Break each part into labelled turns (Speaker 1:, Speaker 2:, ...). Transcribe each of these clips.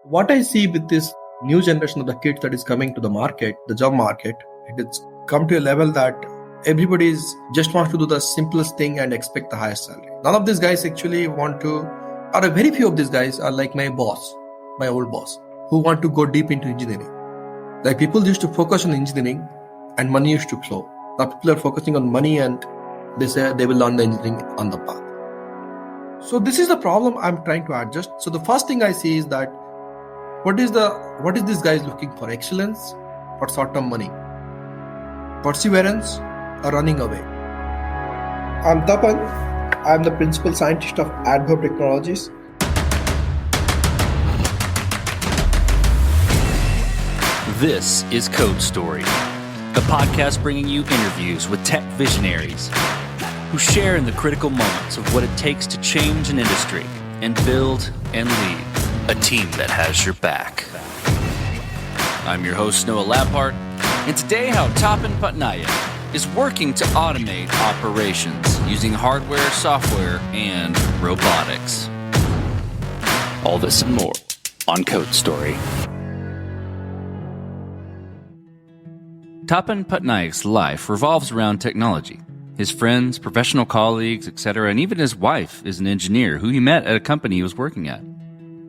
Speaker 1: What I see with this new generation of the kids that is coming to the market, the job market, it's come to a level that everybody just wants to do the simplest thing and expect the highest salary. None of these guys actually want to, or a very few of these guys are like my boss, my old boss, who want to go deep into engineering. Like people used to focus on engineering and money used to flow. Now people are focusing on money and they say they will learn the engineering on the path. So this is the problem I'm trying to adjust. So the first thing I see is that what is this guy looking for? Excellence or short-term money? Perseverance or running away? I'm Tapan. I'm the principal scientist of Adverb Technologies.
Speaker 2: This is Code Story, the podcast bringing you interviews with tech visionaries who share in the critical moments of what it takes to change an industry and build and lead a team that has your back. I'm your host, Noah Laphart, and today how Tapan Pattnayak is working to automate operations using hardware, software, and robotics. All this and more on Code Story. Tapan Pattnayak's life revolves around technology. His friends, professional colleagues, etc., and even his wife is an engineer who he met at a company he was working at.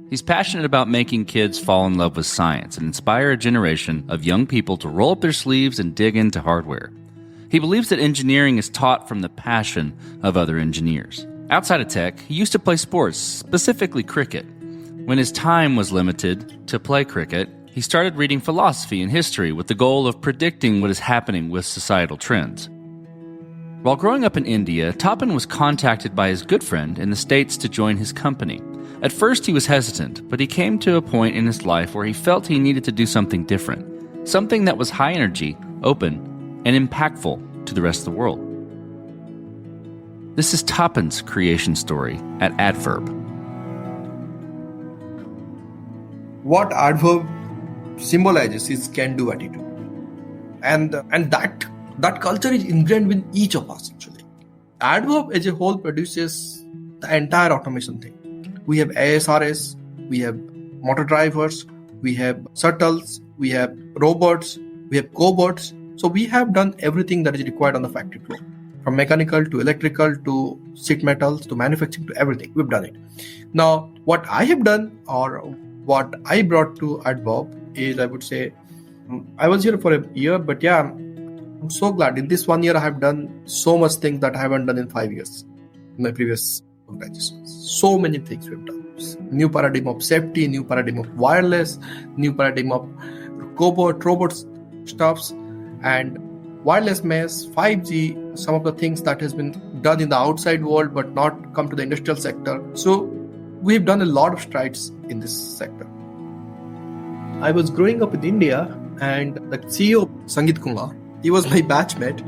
Speaker 2: He's passionate about making kids fall in love with science and inspire a generation of young people to roll up their sleeves and dig into hardware. He believes that engineering is taught from the passion of other engineers. Outside of tech, he used to play sports, specifically cricket. When his time was limited to play cricket, he started reading philosophy and history with the goal of predicting what is happening with societal trends. While growing up in India, Tapan was contacted by his good friend in the States to join his company. At first, he was hesitant, but he came to a point in his life where he felt he needed to do something different, something that was high energy, open, and impactful to the rest of the world. This is Tapan's creation story at Adverb.
Speaker 1: What Adverb symbolizes is can-do attitude. And that culture is ingrained in each of us actually. Adverb as a whole produces the entire automation thing. We have ASRS, we have motor drivers, we have shuttles, we have robots, we have cobots. So we have done everything that is required on the factory floor. From mechanical to electrical to sheet metals to manufacturing to everything. We've done it. Now, what I have done or what I brought to Adverb is, I would say, I was here for a year, but yeah, I'm so glad. In this 1 year, I have done so much things that I haven't done in 5 years in my previous organizations. So many things we've done. New paradigm of safety, new paradigm of wireless, new paradigm of robot stuffs, and wireless mesh, 5G, some of the things that has been done in the outside world but not come to the industrial sector. So we've done a lot of strides in this sector. I was growing up in India and the CEO, Sangeet Kumar, he was my batchmate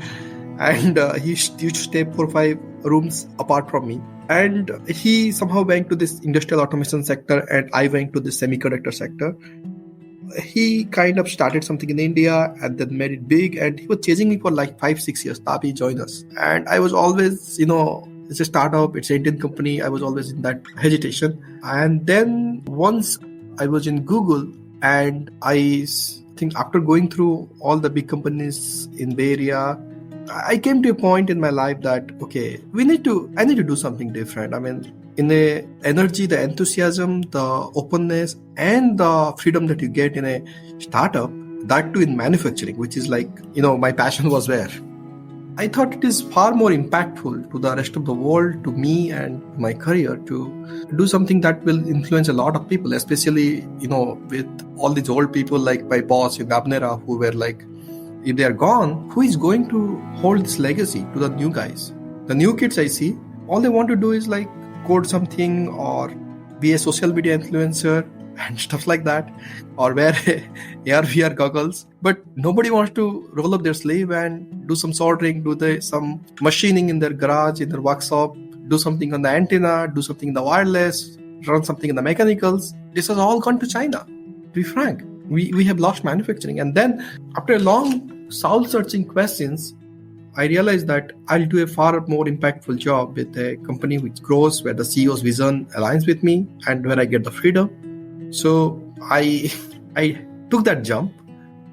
Speaker 1: and he used to stay 4 or 5 rooms apart from me. And he somehow went to this industrial automation sector and I went to the semiconductor sector. He kind of started something in India and then made it big, and he was chasing me for like 5-6 years. Tapi, join us. And I was always, it's a startup, it's an Indian company. I was always in that hesitation. And then once I was in Google, and I think after going through all the big companies in Bay Area, I came to a point in my life that, okay, I need to do something different. I mean, in the energy, the enthusiasm, the openness, and the freedom that you get in a startup, that too in manufacturing, which is like, my passion was where. I thought it is far more impactful to the rest of the world, to me and my career, to do something that will influence a lot of people, especially, with all these old people like my boss in Abnera, who were like, if they are gone, who is going to hold this legacy to the new guys? The new kids I see, all they want to do is like code something or be a social media influencer and stuff like that, or wear AR VR goggles. But nobody wants to roll up their sleeve and do some soldering, some machining in their garage, in their workshop, do something on the antenna, do something in the wireless, run something in the mechanicals. This has all gone to China, to be frank. We have lost manufacturing. And then after a long soul-searching questions, I realized that I'll do a far more impactful job with a company which grows, where the CEO's vision aligns with me and where I get the freedom. So I I took that jump,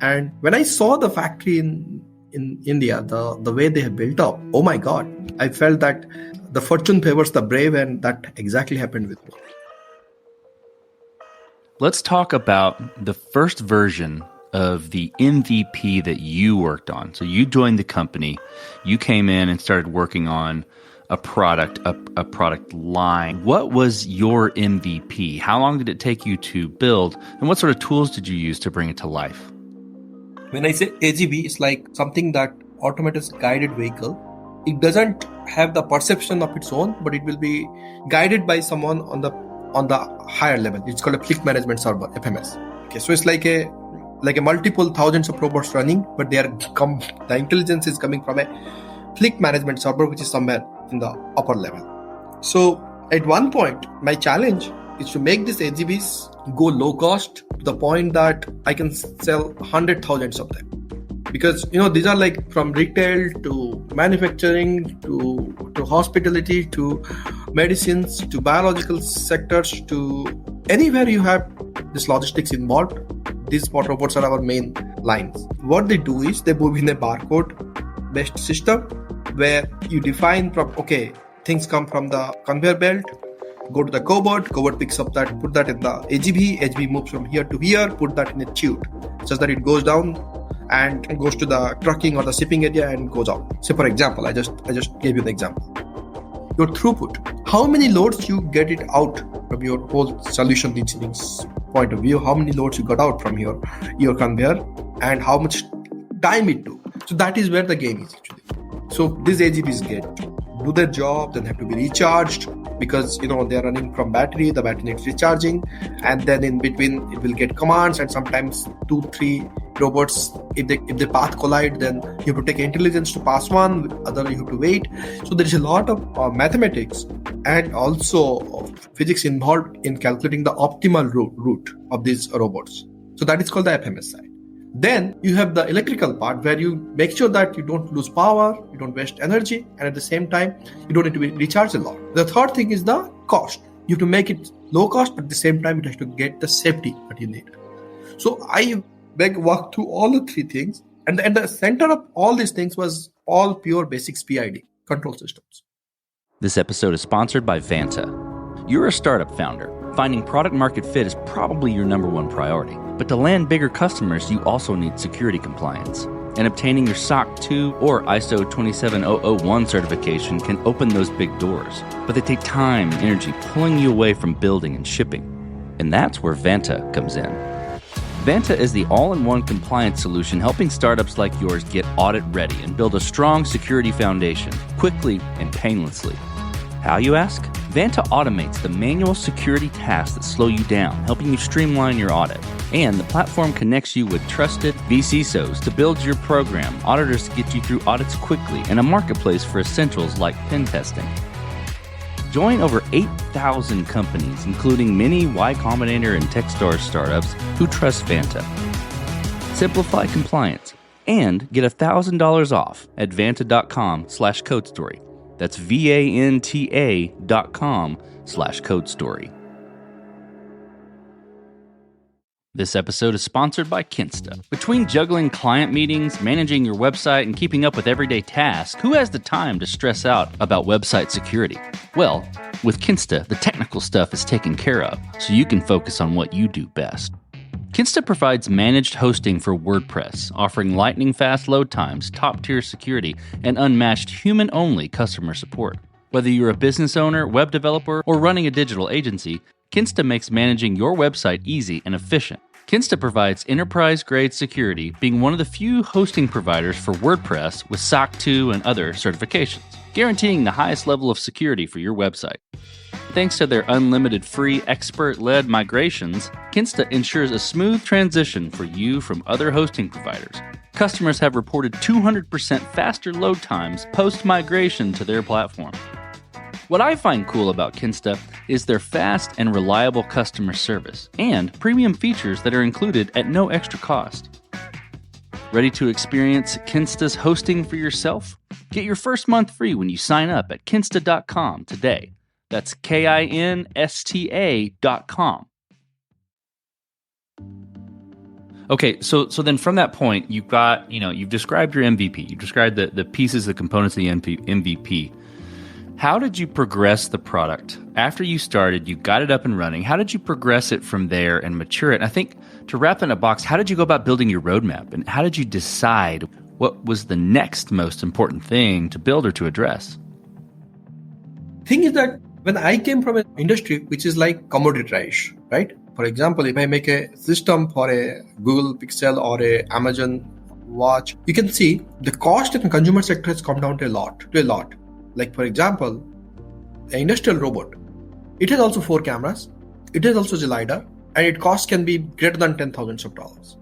Speaker 1: and when I saw the factory in India, the way they have built up, oh my God, I felt that the fortune favors the brave, and that exactly happened with me.
Speaker 2: Let's talk about the first version of the MVP that you worked on. So you joined the company, you came in and started working on a product line. What was your MVP? How long did it take you to build, and what sort of tools did you use to bring it to life?
Speaker 1: When I say AGV, it's like something that automated guided vehicle. It doesn't have the perception of its own, but it will be guided by someone on the higher level. It's called a fleet management server, FMS. Okay, so it's like a multiple thousands of robots running, but the intelligence is coming from a fleet management server, which is somewhere in the upper level. So at one point, my challenge is to make these AGVs go low cost to the point that I can sell 100,000 of them. Because these are like from retail to manufacturing to hospitality to medicines to biological sectors to anywhere you have this logistics involved. These spot robots are our main lines. What they do is they move in a barcode based system where you define things come from the conveyor belt, go to the cobot picks up that, put that in the AGV moves from here to here, put that in a chute such that it goes down and goes to the trucking or the shipping area and goes out. So for example, I just gave you the example. Your throughput, how many loads you get it out from your whole solution engineering's point of view, how many loads you got out from your conveyor, and how much time it took. So that is where the game is actually. So these AGVs do their job, then have to be recharged because they are running from battery, the battery needs recharging, and then in between it will get commands, and sometimes 2-3 robots, if the path collide, then you have to take intelligence to pass one, other you have to wait. So there is a lot of mathematics and also physics involved in calculating the optimal route of these robots. So that is called the FMS side. Then you have the electrical part where you make sure that you don't lose power, you don't waste energy, and at the same time, you don't need to be recharged a lot. The third thing is the cost. You have to make it low cost, but at the same time, it has to get the safety that you need. So I walked through all the three things, and the center of all these things was all pure basics PID, control systems.
Speaker 2: This episode is sponsored by Vanta. You're a startup founder. Finding product market fit is probably your number one priority. But to land bigger customers, you also need security compliance. And obtaining your SOC 2 or ISO 27001 certification can open those big doors. But they take time and energy pulling you away from building and shipping. And that's where Vanta comes in. Vanta is the all-in-one compliance solution helping startups like yours get audit ready and build a strong security foundation quickly and painlessly. How, you ask? Vanta automates the manual security tasks that slow you down, helping you streamline your audit. And the platform connects you with trusted VCSOs to build your program, auditors to get you through audits quickly, and a marketplace for essentials like pen testing. Join over 8,000 companies, including many Y Combinator and Techstars startups who trust Vanta. Simplify compliance and get $1,000 off at vanta.com/codestory. That's VANTA.com/codestory. This episode is sponsored by Kinsta. Between juggling client meetings, managing your website, and keeping up with everyday tasks, who has the time to stress out about website security? Well, with Kinsta, the technical stuff is taken care of, so you can focus on what you do best. Kinsta provides managed hosting for WordPress, offering lightning-fast load times, top-tier security, and unmatched human-only customer support. Whether you're a business owner, web developer, or running a digital agency, Kinsta makes managing your website easy and efficient. Kinsta provides enterprise-grade security, being one of the few hosting providers for WordPress with SOC 2 and other certifications, guaranteeing the highest level of security for your website. Thanks to their unlimited free expert-led migrations, Kinsta ensures a smooth transition for you from other hosting providers. Customers have reported 200% faster load times post-migration to their platform. What I find cool about Kinsta is their fast and reliable customer service and premium features that are included at no extra cost. Ready to experience Kinsta's hosting for yourself? Get your first month free when you sign up at kinsta.com today. That's KINSTA.com. Okay, so then from that point, you've described your MVP. You described the pieces, the components of the MVP. How did you progress the product? After you started, you got it up and running. How did you progress it from there and mature it? And I think to wrap in a box, how did you go about building your roadmap? And how did you decide what was the next most important thing to build or to address?
Speaker 1: Thing is that when I came from an industry which is like commoditized, right? For example, if I make a system for a Google Pixel or a Amazon watch, you can see the cost in the consumer sector has come down to a lot. Like for example, an industrial robot, it has also 4 cameras, it has also the LiDAR, and its cost can be greater than $10,000.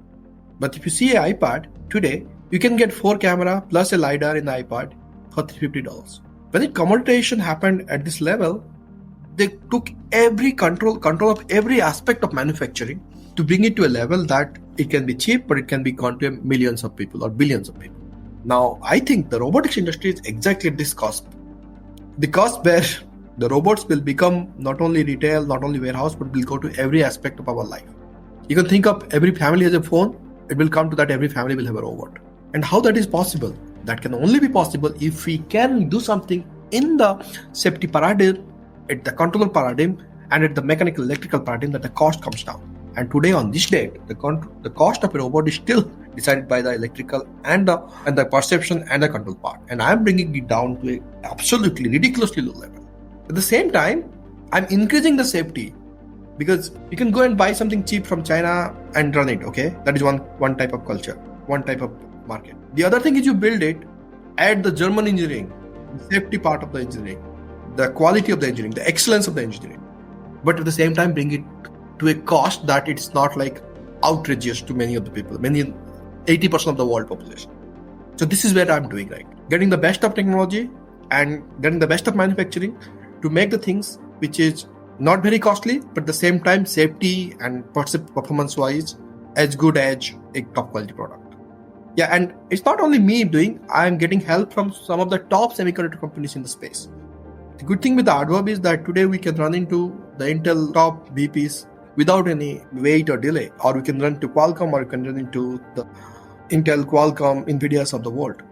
Speaker 1: But if you see an iPad today, you can get 4 camera plus a LiDAR in the iPad for $350. When the commoditization happened at this level, they took every control of every aspect of manufacturing to bring it to a level that it can be cheap, but it can be gone to millions of people or billions of people. Now, I think the robotics industry is exactly at this cusp. The cusp where the robots will become not only retail, not only warehouse, but will go to every aspect of our life. You can think of every family has a phone, it will come to that every family will have a robot. And how that is possible? That can only be possible if we can do something in the safety paradigm, at the controller paradigm, and at the mechanical electrical paradigm, that the cost comes down. And today on this date, the cost of a robot is still decided by the electrical and the perception and the control part. And I'm bringing it down to a absolutely ridiculously low level. At the same time, I'm increasing the safety, because you can go and buy something cheap from China and run it. Okay, that is one type of culture, one type of market. The other thing is you build it, add the German engineering, the safety part of the engineering, the quality of the engineering, the excellence of the engineering, but at the same time bring it to a cost that it's not like outrageous to many of the people, 80% of the world population. So this is where I'm doing, right? Getting the best of technology and getting the best of manufacturing to make the things which is not very costly, but at the same time safety and performance wise as good as a top quality product. Yeah, and it's not only me doing, I'm getting help from some of the top semiconductor companies in the space. The good thing with the Adverb is that today we can run into the Intel top VPs without any wait or delay, or we can run to Qualcomm, or we can run into the Intel, Qualcomm, Nvidias of the world.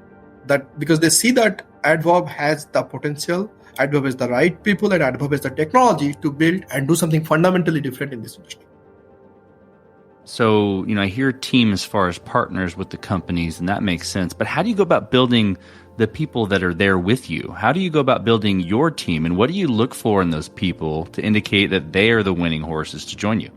Speaker 1: That because they see that Adverb has the potential, Adverb has the right people, and Adverb has the technology to build and do something fundamentally different in this industry.
Speaker 2: So, I hear team as far as partners with the companies, and that makes sense. But how do you go about building the people that are there with you? How do you go about building your team? And what do you look for in those people to indicate that they are the winning horses to join you?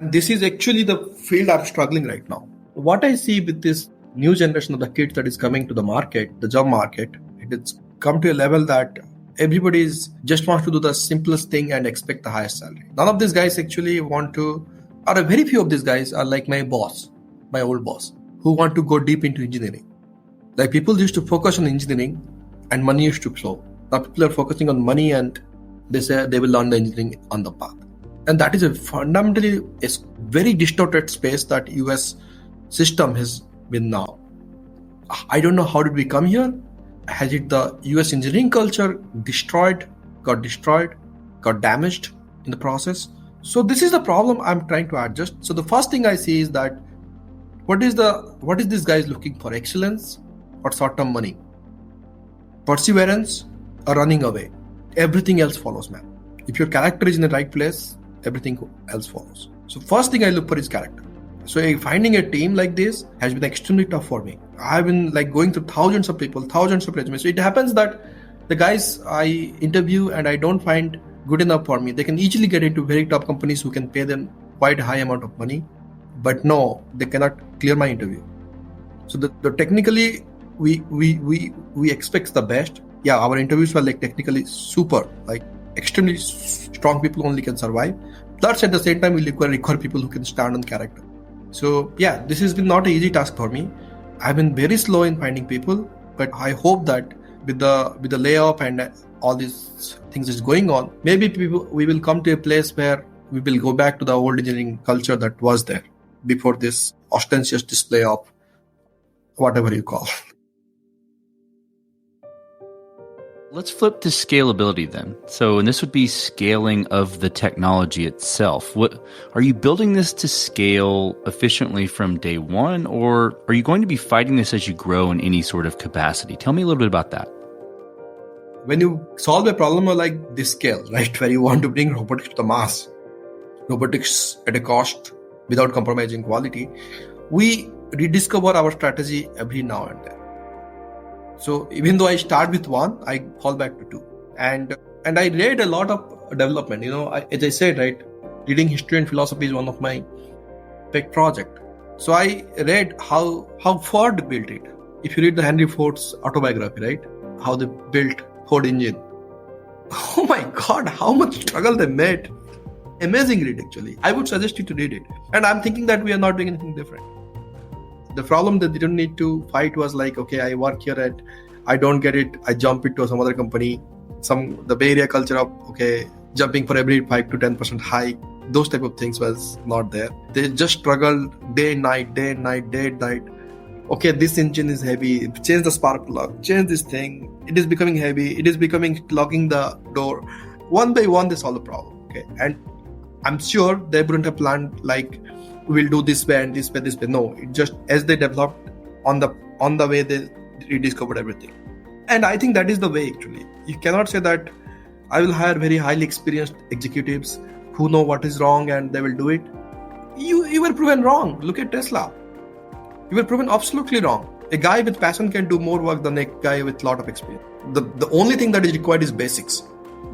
Speaker 1: This is actually the field I'm struggling right now. What I see with this new generation of the kids that is coming to the market, the job market, it's come to a level that everybody just wants to do the simplest thing and expect the highest salary. None of these guys actually want to, or a very few of these guys are like my boss, my old boss, who want to go deep into engineering. Like people used to focus on engineering and money used to flow. Now people are focusing on money and they say they will learn the engineering on the path. And that is a fundamentally a very distorted space that US system has been now. I don't know how did we come here. Has it the US engineering culture got damaged in the process? So this is the problem I'm trying to adjust. So the first thing I see is that what is this guy looking for? Excellence or short-term money? Perseverance or running away? Everything else follows, man. If your character is in the right place, everything else follows. So first thing I look for is character. So finding a team like this has been extremely tough for me. I've been like going through thousands of people, thousands of resumes. So it happens that the guys I interview and I don't find good enough for me, they can easily get into very top companies who can pay them quite a high amount of money. But no, they cannot clear my interview. So the technically we expect the best. Yeah, our interviews were like technically super, like extremely strong people only can survive. Plus at the same time we require people who can stand on character. So yeah, this has been not an easy task for me. I've been very slow in finding people, but I hope that with the layoff and all these things is going on, maybe we will come to a place where we will go back to the old engineering culture that was there before this ostentatious display of whatever you call.
Speaker 2: Let's flip to scalability then. So, and this would be scaling of the technology itself. What are you building this to scale efficiently from day one, or are you going to be fighting this as you grow in any sort of capacity? Tell me a little bit about that.
Speaker 1: When you solve a problem like this scale, right, where you want to bring robotics to the mass, robotics at a cost without compromising quality, we rediscover our strategy every now and then. So even though I start with one, I fall back to two. And I read a lot of development. As I said, right, reading history and philosophy is one of my pet project. So I read how Ford built it. If you read the Henry Ford's autobiography, right, how they built Ford engine. Oh my God, how much struggle they made. Amazing read, actually. I would suggest you to read it. And I'm thinking that we are not doing anything different. The problem that they didn't need to fight was like, okay, I work here and I don't get it. I jump into some other company. The Bay Area culture of, okay, jumping for every 5 to 10% hike. Those type of things was not there. They just struggled day and night. Okay, this engine is heavy. Change the spark plug. Change this thing. It is becoming heavy. It is becoming locking the door. One by one, they solve the problem. Okay, and I'm sure they wouldn't have planned like we'll do this way and this way, this way. No, it just as they developed on the way they rediscovered everything. And I think that is the way actually. You cannot say that I will hire very highly experienced executives who know what is wrong and they will do it. You were proven wrong. Look at Tesla. You were proven absolutely wrong. A guy with passion can do more work than a guy with a lot of experience. The only thing that is required is basics.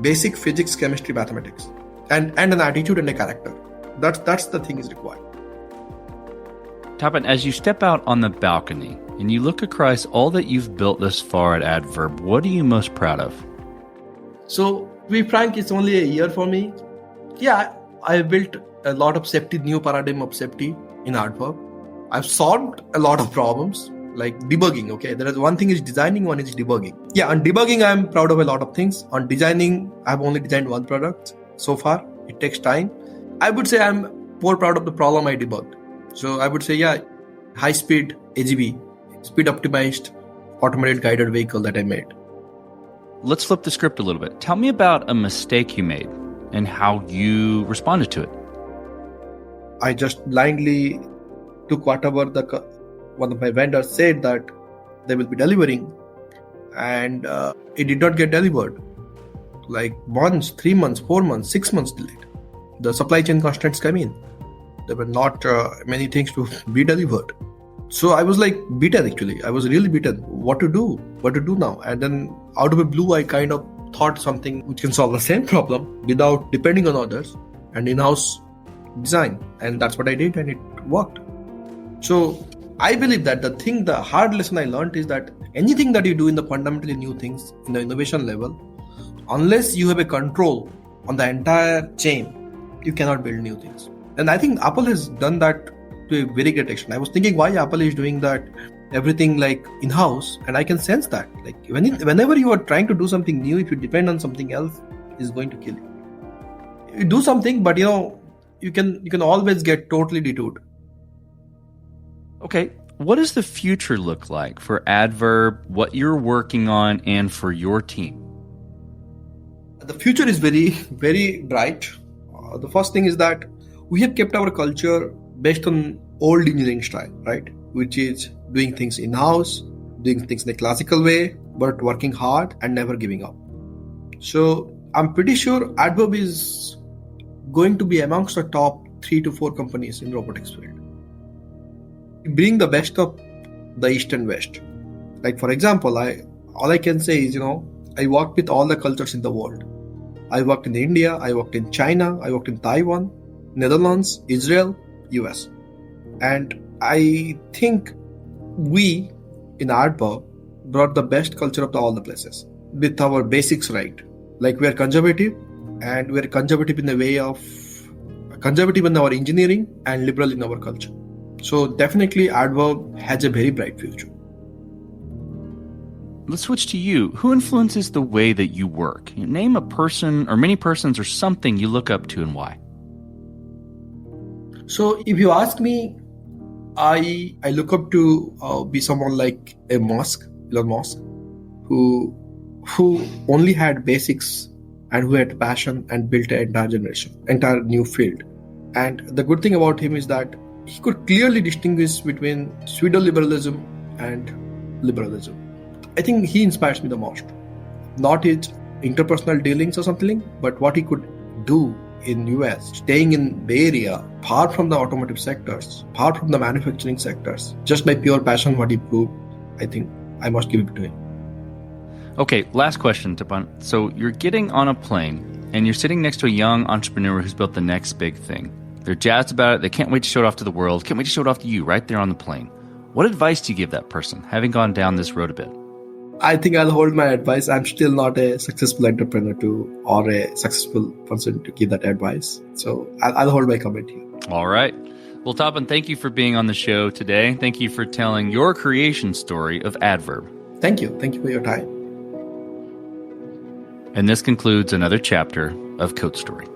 Speaker 1: Basic physics, chemistry, mathematics. And an attitude and a character. That's the thing is required.
Speaker 2: Tapan, as you step out on the balcony and you look across all that you've built thus far at Adverb, what are you most proud of?
Speaker 1: So, to be frank, it's only a year for me. Yeah, I built a lot of safety, new paradigm of safety in Adverb. I've solved a lot of problems like debugging. Okay, there is one thing is designing, one is debugging. Yeah, on debugging, I'm proud of a lot of things. On designing, I've only designed one product so far. It takes time. I would say I'm more proud of the problem I debugged. So I would say, yeah, high speed AGV, speed optimized automated guided vehicle that I made.
Speaker 2: Let's flip the script a little bit. Tell me about a mistake you made and how you responded to it.
Speaker 1: I just blindly took whatever one of my vendors said that they will be delivering, and it did not get delivered. Like months, 3 months, 4 months, 6 months delayed. The supply chain constraints came in. There were not many things to be delivered. So I was like beaten actually. I was really beaten. What to do now? And then out of the blue, I kind of thought something which can solve the same problem without depending on others and in-house design. And that's what I did and it worked. So I believe that the hard lesson I learned is that anything that you do in the fundamentally new things in the innovation level, unless you have a control on the entire chain, you cannot build new things. And I think Apple has done that to a very great extent. I was thinking why Apple is doing that, everything like in-house, and I can sense that. Like whenever you are trying to do something new, if you depend on something else, it's going to kill you. You do something, but you can always get totally detoured.
Speaker 2: Okay, what does the future look like for Adverb, what you're working on, and for your team?
Speaker 1: The future is very, very bright. The first thing is that we have kept our culture based on old engineering style, right? Which is doing things in-house, doing things in a classical way, but working hard and never giving up. So I'm pretty sure Adverb is going to be amongst the top 3 to 4 companies in robotics field. We bring the best of the East and West. Like for example, all I can say is, I worked with all the cultures in the world. I worked in India, I worked in China, I worked in Taiwan, Netherlands, Israel, US. And I think we in Adverb brought the best culture of all the places with our basics right. Like we are conservative, and we are conservative in the way of conservative in our engineering and liberal in our culture. So definitely Adverb has a very bright future.
Speaker 2: Let's switch to you. Who influences the way that you work? Name a person or many persons or something you look up to and why.
Speaker 1: So if you ask me, I look up to be someone like Elon Musk, who who only had basics and who had passion and built an entire new field. And the good thing about him is that he could clearly distinguish between pseudo-liberalism and liberalism. I think he inspires me the most. Not his interpersonal dealings or something, but what he could do in US, staying in Bay Area, far from the automotive sectors, far from the manufacturing sectors, just by pure passion, what he proved, I think I must give it to him.
Speaker 2: Okay, last question, Tapan. So you're getting on a plane and you're sitting next to a young entrepreneur who's built the next big thing. They're jazzed about it. They can't wait to show it off to the world. Can't wait to show it off to you right there on the plane. What advice do you give that person, having gone down this road a bit?
Speaker 1: I think I'll hold my advice. I'm still not a successful entrepreneur or a successful person to give that advice. So I'll hold my comment here.
Speaker 2: All right. Well, Tapan, thank you for being on the show today. Thank you for telling your creation story of Adverb.
Speaker 1: Thank you. Thank you for your time.
Speaker 2: And this concludes another chapter of Code Story.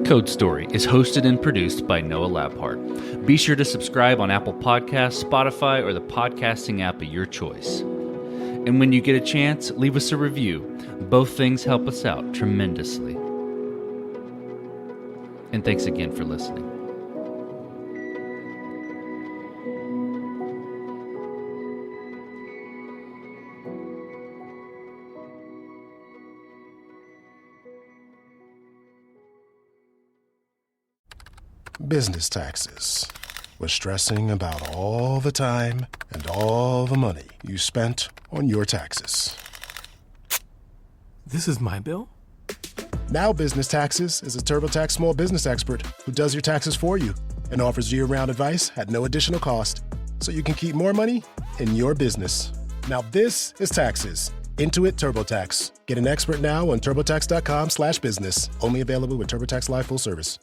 Speaker 2: Code Story is hosted and produced by Noah Labhart. Be sure to subscribe on Apple Podcasts, Spotify, or the podcasting app of your choice. And when you get a chance, leave us a review. Both things help us out tremendously. And thanks again for listening.
Speaker 3: Business taxes. We're stressing about all the time and all the money you spent on your taxes.
Speaker 4: This is my bill?
Speaker 3: Now Business Taxes is a TurboTax small business expert who does your taxes for you and offers year-round advice at no additional cost, so you can keep more money in your business. Now this is taxes. Intuit TurboTax. Get an expert now on TurboTax.com/business. Only available with TurboTax Live Full Service.